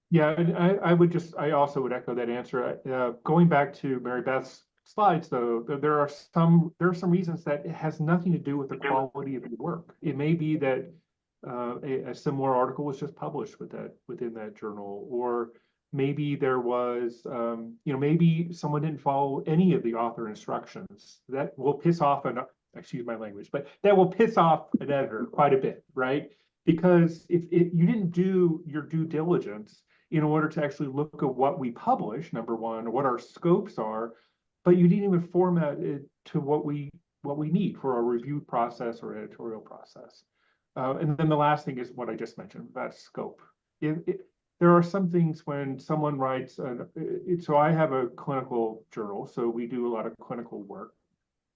Yeah, and I also would echo that answer. Going back to Mary Beth's slides, though, there are some reasons that it has nothing to do with the quality of your work. It may be that a similar article was just published within that journal, or maybe there was, maybe someone didn't follow any of the author instructions. That will piss off excuse my language, but that will piss off an editor quite a bit, right? Because if you didn't do your due diligence in order to actually look at what we publish, number one, what our scopes are, but you didn't even format it to what we need for our review process or editorial process. And then the last thing is what I just mentioned, that scope. There are some things when someone writes, so I have a clinical journal, so we do a lot of clinical work,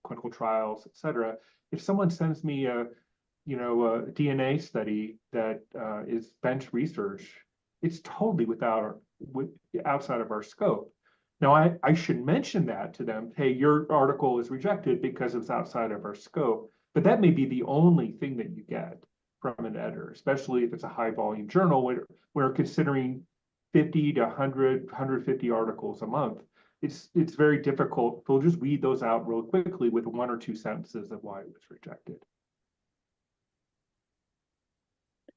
clinical trials, et cetera. If someone sends me a DNA study that is bench research, it's totally outside of our scope. Now, I should mention that to them, hey, your article is rejected because it's outside of our scope, but that may be the only thing that you get from an editor, especially if it's a high volume journal where we're considering 50 to 100, 150 articles a month. It's very difficult. We'll just weed those out real quickly with 1 or 2 sentences of why it was rejected.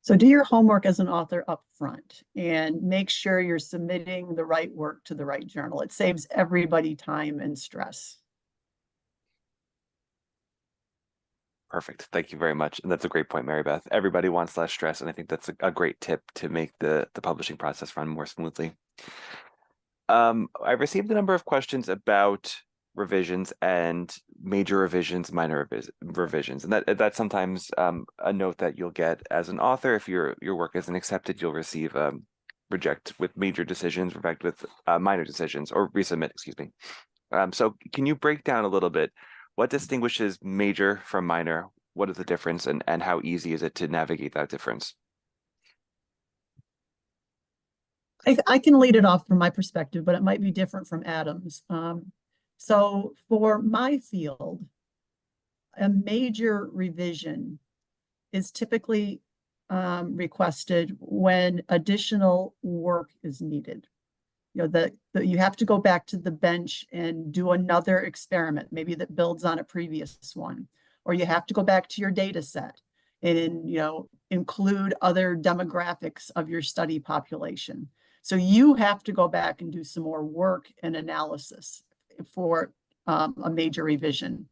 So do your homework as an author up front and make sure you're submitting the right work to the right journal. It saves everybody time and stress. Perfect. Thank you very much. And that's a great point, Mary Beth. Everybody wants less stress, and I think that's a great tip to make the publishing process run more smoothly. I received a number of questions about revisions and major revisions, minor revisions, and that's sometimes a note that you'll get as an author. If your work isn't accepted, you'll receive reject with major decisions, reject with minor decisions, or resubmit, excuse me. So can you break down a little bit what distinguishes major from minor? What is the difference, and how easy is it to navigate that difference? I can lead it off from my perspective, but it might be different from Adam's. So for my field, a major revision is typically requested when additional work is needed. You have to go back to the bench and do another experiment, maybe that builds on a previous one, or you have to go back to your data set and include other demographics of your study population. So you have to go back and do some more work and analysis for a major revision.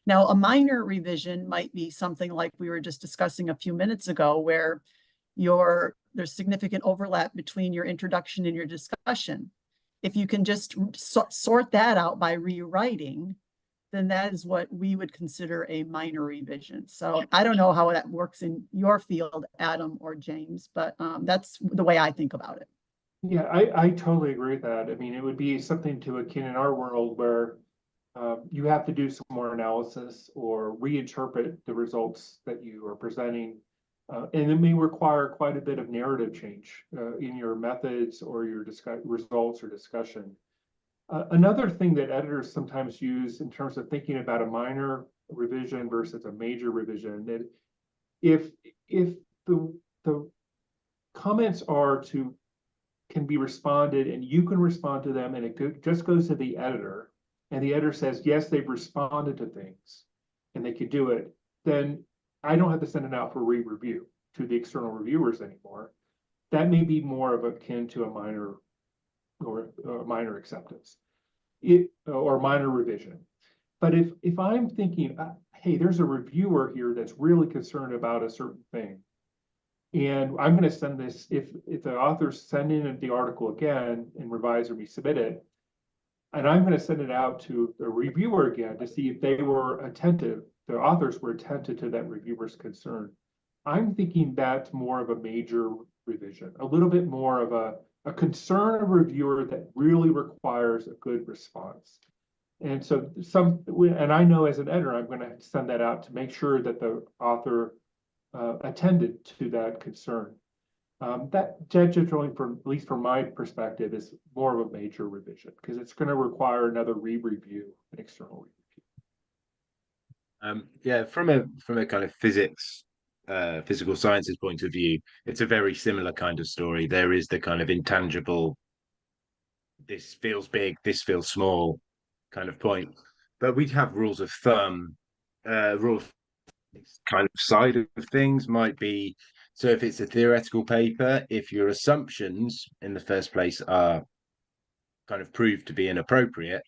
Now, a minor revision might be something like we were just discussing a few minutes ago, where there's significant overlap between your introduction and your discussion. If you can just sort that out by rewriting, then that is what we would consider a minor revision. So I don't know how that works in your field, Adam or James, but that's the way I think about it. Yeah, I totally agree with that. I mean, it would be something to akin in our world where you have to do some more analysis or reinterpret the results that you are presenting. And it may require quite a bit of narrative change in your methods or your results or discussion. Another thing that editors sometimes use in terms of thinking about a minor revision versus a major revision, that if the comments can be responded and you can respond to them, and it just goes to the editor, and the editor says, yes, they've responded to things and they could do it, then I don't have to send it out for re-review to the external reviewers anymore. That may be more of akin to a minor or minor acceptance or minor revision. But if I'm thinking, hey, there's a reviewer here that's really concerned about a certain thing, and I'm going to send this, if the authors send in the article again and revise or resubmit it, and I'm going to send it out to the reviewer again to see if they were attentive, the authors were attentive to that reviewer's concern. I'm thinking that's more of a major revision, a little bit more of a concern of a reviewer that really requires a good response. And so and I know as an editor, I'm going to send that out to make sure that the author attended to that concern. That generally, at least from my perspective, is more of a major revision because it's going to require another re-review, an external review. Yeah, from a kind of physical sciences point of view, it's a very similar kind of story. There is the kind of intangible, this feels big, this feels small. kind of point. But we'd have rules of thumb, rules kind of side of things might be, so if it's a theoretical paper, if your assumptions in the first place are kind of proved to be inappropriate,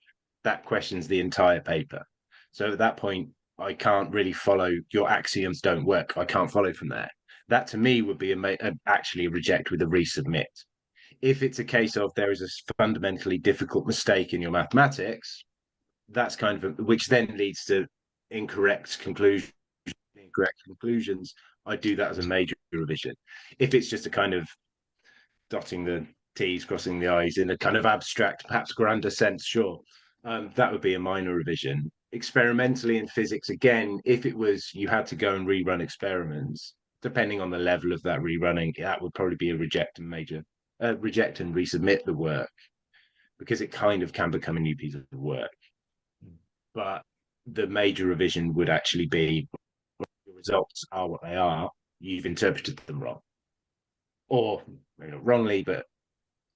that questions the entire paper. So at that point, I can't really follow, your axioms don't work. I can't follow from there. That to me would be actually a reject with a resubmit. If it's a case of there is a fundamentally difficult mistake in your mathematics, that's kind of which then leads to incorrect conclusions. I do that as a major revision. If it's just a kind of dotting the T's, crossing the I's in a kind of abstract, perhaps grander sense, sure, that would be a minor revision. Experimentally in physics, again, if it was you had to go and rerun experiments, depending on the level of that rerunning, that would probably be a reject and resubmit the work, because it kind of can become a new piece of work. But the major revision would actually be the results are what they are, you've interpreted them wrong, or wrongly, but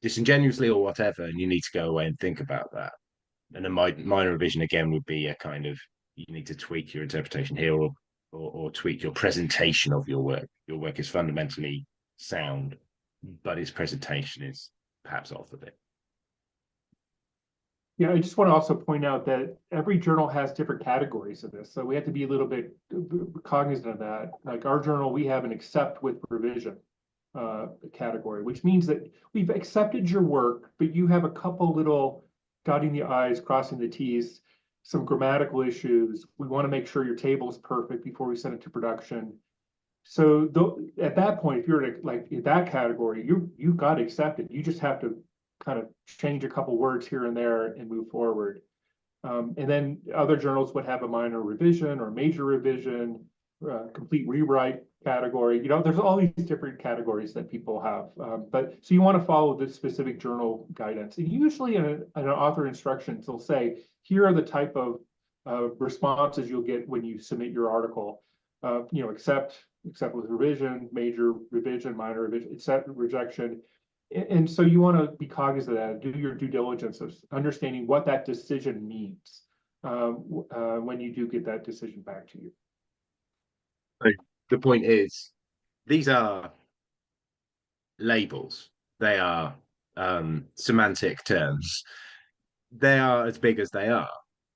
disingenuously or whatever, and you need to go away and think about that. And a minor revision again would be a kind of, you need to tweak your interpretation here, or tweak your presentation of your work. Your work is fundamentally sound, but its presentation is perhaps off a bit. Yeah, I just want to also point out that every journal has different categories of this, so we have to be a little bit cognizant of that. Like our journal, we have an accept with revision category, which means that we've accepted your work, but you have a couple little dotting the I's, crossing the T's, some grammatical issues. We want to make sure your table is perfect before we send it to production. So at that point, if you're in that category, you got accepted. You just have to kind of change a couple words here and there and move forward. And then other journals would have a minor revision or major revision, complete rewrite category. There's all these different categories that people have. But so you want to follow this specific journal guidance. And usually in an author instructions, they'll say, here are the type of responses you'll get when you submit your article. Accept with revision, major revision, minor revision, accept, rejection. And so you want to be cognizant of that, do your due diligence of understanding what that decision means when you do get that decision back to you. The point is, these are labels. They are semantic terms. They are as big as they are.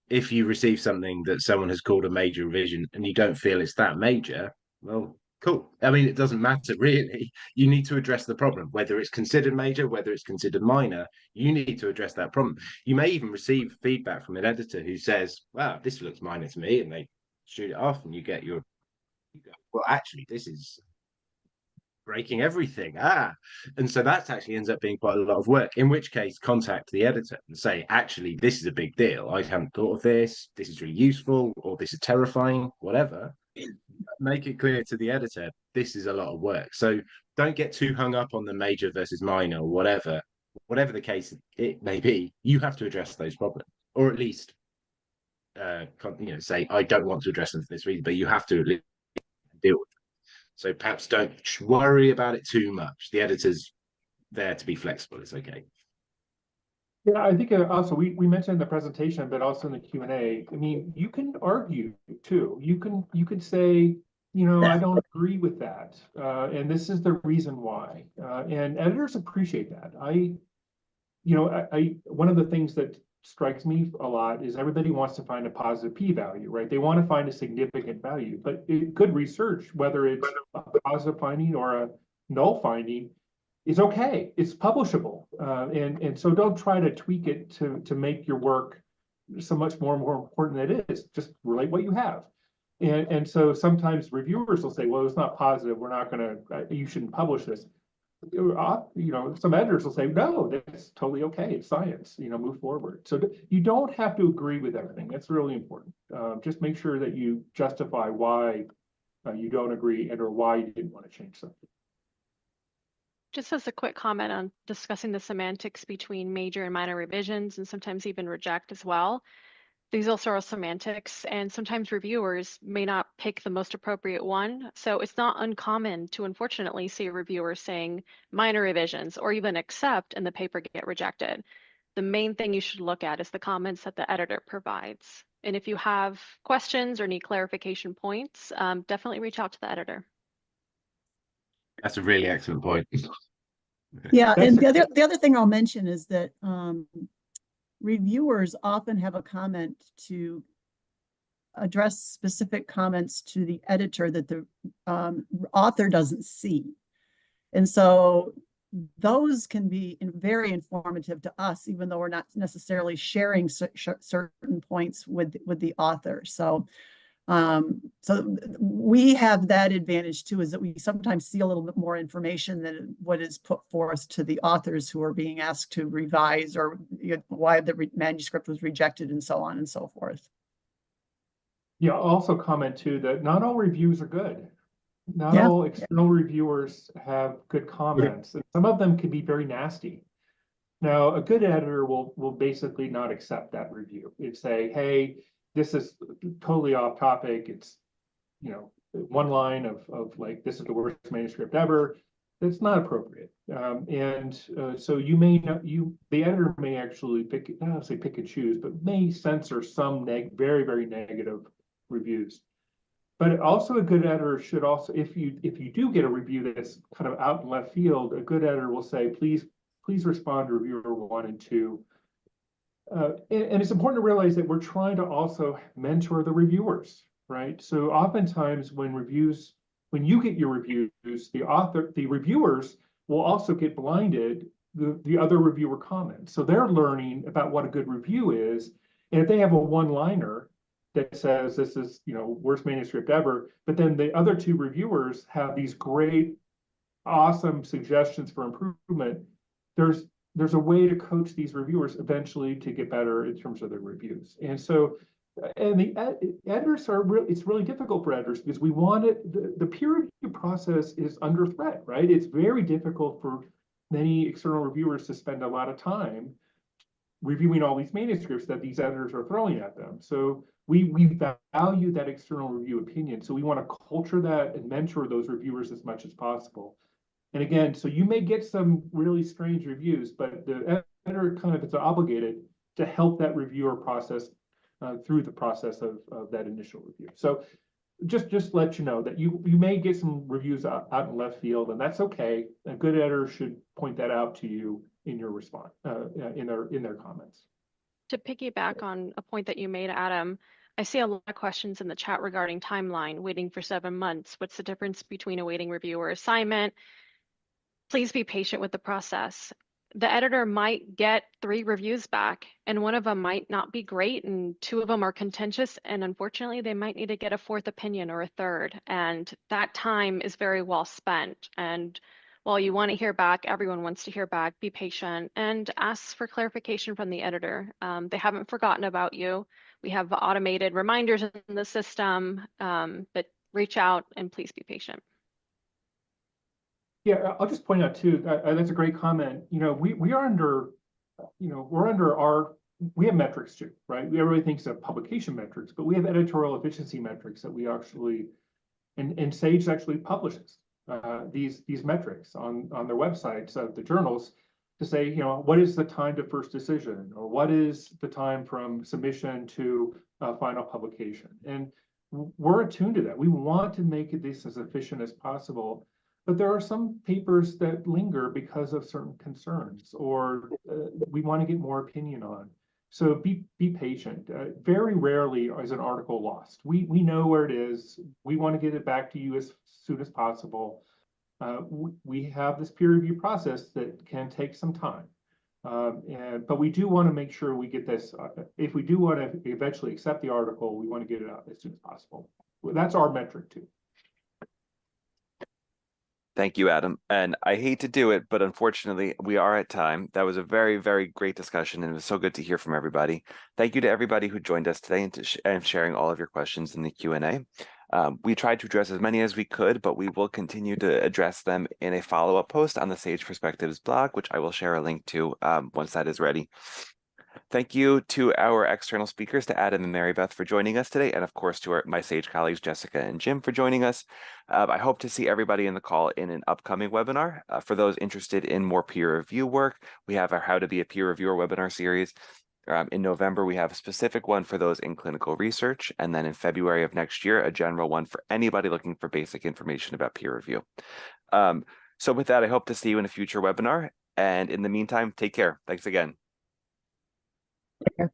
If you receive something that someone has called a major revision and you don't feel it's that major, well, cool. I mean, it doesn't matter really. You need to address the problem, whether it's considered major, whether it's considered minor. You need to address that problem. You may even receive feedback from an editor who says, wow, this looks minor to me, and they shoot it off, and you go, well, actually, this is breaking everything. And so that actually ends up being quite a lot of work, in which case contact the editor and say, actually, this is a big deal. I haven't thought of this. This is really useful, or this is terrifying, whatever. Make it clear to the editor, this is a lot of work. So don't get too hung up on the major versus minor, or whatever the case it may be. You have to address those problems, or at least say, I don't want to address them for this reason, but you have to at least deal with them. So perhaps don't worry about it too much. The editor's there to be flexible. It's okay. Yeah, I think also we mentioned in the presentation, but also in the Q&A. I mean, you can argue too. You can say, I don't agree with that, and this is the reason why. And editors appreciate that. One of the things that strikes me a lot is everybody wants to find a positive p-value, right? They want to find a significant value, but good research, whether it's a positive finding or a null finding, is okay. It's publishable, and so don't try to tweak it to make your work so much more important than it is. Just relate what you have, and so sometimes reviewers will say, well, it's not positive. We're not going to. You shouldn't publish this. Some editors will say, no, that's totally okay. It's science. Move forward. So you don't have to agree with everything. That's really important. Just make sure that you justify why you don't agree or why you didn't want to change something. Just as a quick comment on discussing the semantics between major and minor revisions, and sometimes even reject as well. These also are semantics, and sometimes reviewers may not pick the most appropriate one. So it's not uncommon to unfortunately see a reviewer saying minor revisions or even accept and the paper get rejected. the main thing you should look at is the comments that the editor provides. And if you have questions or need clarification points, definitely reach out to the editor. That's a really excellent point. Yeah, and the other thing I'll mention is that reviewers often have a comment to address specific comments to the editor that the author doesn't see. And so those can be very informative to us, even though we're not necessarily sharing certain points with the author. So we have that advantage too, is that we sometimes see a little bit more information than what is put forth to the authors who are being asked to revise, or why the manuscript was rejected, and so on and so forth. Yeah, I'll also comment too that not all reviews are good. Not all external reviewers have good comments, and some of them can be very nasty. Now, a good editor will basically not accept that review. It'd say, hey, this is totally off topic. It's, you know, one line of like, this is the worst manuscript ever. That's not appropriate. So you may not, the editor may actually pick, I don't say pick and choose, but may censor some very, very negative reviews. But also a good editor should also, if you do get a review that's kind of out in left field, a good editor will say, please respond to reviewer 1 and 2. And it's important to realize that we're trying to also mentor the reviewers, right? So oftentimes when you get your reviews, the reviewers will also get blinded the other reviewer comments. So they're learning about what a good review is. And if they have a one-liner that says this is, you know, worst manuscript ever, but then the other 2 reviewers have these great, awesome suggestions for improvement, there's a way to coach these reviewers eventually to get better in terms of their reviews. And so, and the editors it's really difficult for editors, because we want it, the peer review process is under threat, right? It's very difficult for many external reviewers to spend a lot of time reviewing all these manuscripts that these editors are throwing at them. So we value that external review opinion. So we want to culture that and mentor those reviewers as much as possible. And again, so you may get some really strange reviews, but the editor kind of is obligated to help that reviewer process through the process of that initial review. So just let you know that you may get some reviews out in left field, and that's okay. A good editor should point that out to you in your response, in their comments. To piggyback on a point that you made, Adam, I see a lot of questions in the chat regarding timeline, waiting for 7 months. What's the difference between awaiting review or assignment? Please be patient with the process. The editor might get 3 reviews back, and one of them might not be great, and 2 of them are contentious, and unfortunately they might need to get a 4th opinion or a 3rd, and that time is very well spent. And while you want to hear back, everyone wants to hear back, be patient and ask for clarification from the editor. They haven't forgotten about you. We have automated reminders in the system, but reach out and please be patient. Yeah, I'll just point out too, that's a great comment. You know, we are under, you know, we have metrics too, right? Everybody thinks of publication metrics, but we have editorial efficiency metrics that we actually, and Sage actually publishes these metrics on their websites of the journals to say, you know, what is the time to first decision, or what is the time from submission to final publication? And we're attuned to that. We want to make this as efficient as possible. But there are some papers that linger because of certain concerns, or we want to get more opinion on. So be patient. Very rarely is an article lost. We know where it is. We want to get it back to you as soon as possible. We have this peer review process that can take some time. But we do want to make sure we get this. If we do want to eventually accept the article, we want to get it out as soon as possible. That's our metric too. Thank you, Adam. And I hate to do it, but unfortunately, we are at time. That was a very, very great discussion, and it was so good to hear from everybody. Thank you to everybody who joined us today and sharing all of your questions in the Q&A. We tried to address as many as we could, but we will continue to address them in a follow-up post on the Sage Perspectives blog, which I will share a link to once that is ready. Thank you to our external speakers, to Adam and Mary Beth, for joining us today, and of course to my Sage colleagues, Jessica and Jim, for joining us. I hope to see everybody in the call in an upcoming webinar. For those interested in more peer review work, we have our How to Be a Peer Reviewer webinar series. In November, we have a specific one for those in clinical research, and then in February of next year, a general one for anybody looking for basic information about peer review. So with that, I hope to see you in a future webinar, and in the meantime, take care. Thanks again. Okay.